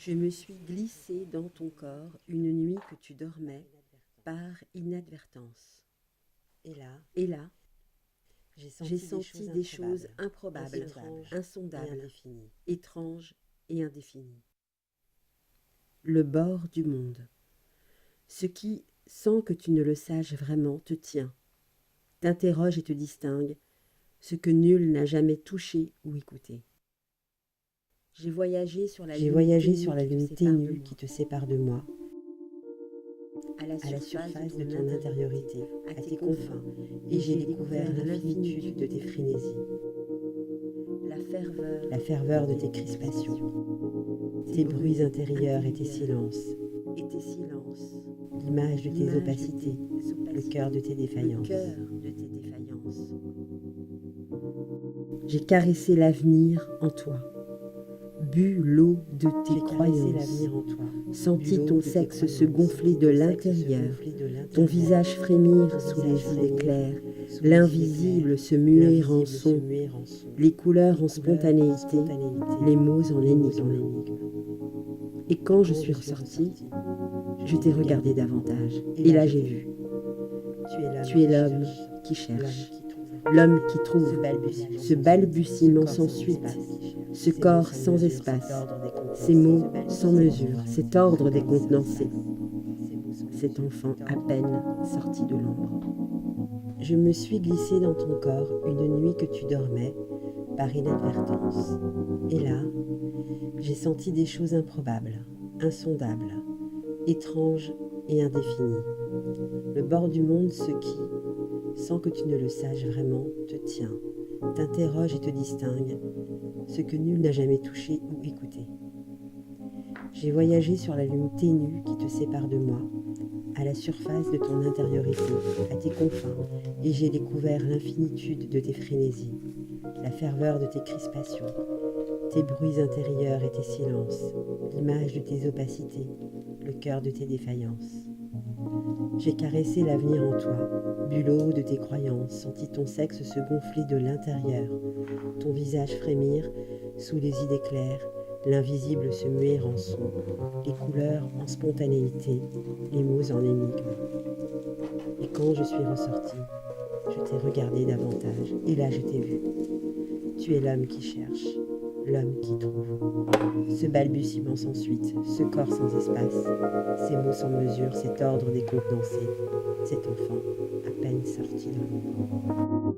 Je me suis glissée dans ton corps une nuit que tu dormais par inadvertance. Et là, j'ai senti des choses improbables, insondables, étranges et indéfinies. Le bord du monde. Ce qui, sans que tu ne le saches vraiment, te tient, t'interroge et te distingue, ce que nul n'a jamais touché ou écouté. J'ai voyagé sur la lune ténue qui te sépare de moi, à la surface de ton intériorité, à tes confins, et j'ai découvert l'infinitude de tes frénésies, la ferveur de tes crispations, tes bruits intérieurs et tes silences, l'image de tes opacités, le cœur de tes défaillances. J'ai caressé l'avenir en toi, bu l'eau de tes croyances, senti ton sexe se gonfler de l'intérieur, ton visage frémir sous les idées claires, l'invisible se muer en son, les couleurs en spontanéité, les mots en énigme. Et quand je suis ressortie, je t'ai regardé davantage, et là j'ai vu. Tu es l'homme qui cherche, l'homme qui trouve, ce balbutiement sans suite, ce corps sans espace, ces mots sans mesure, cet ordre décontenancé, cet enfant à peine sorti de l'ombre. Je me suis glissée dans ton corps une nuit que tu dormais par inadvertance. Et là, j'ai senti des choses improbables, insondables, étranges et indéfinies. Le bord du monde, ce qui, sans que tu ne le saches vraiment, te tient, t'interroge et te distingue, ce que nul n'a jamais touché ou écouté. J'ai voyagé sur la lune ténue qui te sépare de moi, à la surface de ton intériorité, à tes confins, et j'ai découvert l'infinitude de tes frénésies, la ferveur de tes crispations, tes bruits intérieurs et tes silences, l'image de tes opacités, le cœur de tes défaillances. J'ai caressé l'avenir en toi, bu l'eau de tes croyances, senti ton sexe se gonfler de l'intérieur, ton visage frémir sous les idées claires, l'invisible se muer en son, les couleurs en spontanéité, les mots en énigme. Et quand je suis ressortie, je t'ai regardé davantage, et là je t'ai vu. Tu es l'homme qui cherche, l'homme qui trouve. Ce balbutiement sans suite, ce corps sans espace, ces mots sans mesure, cet ordre décontenancé, cet enfant à peine sorti de l'ombre.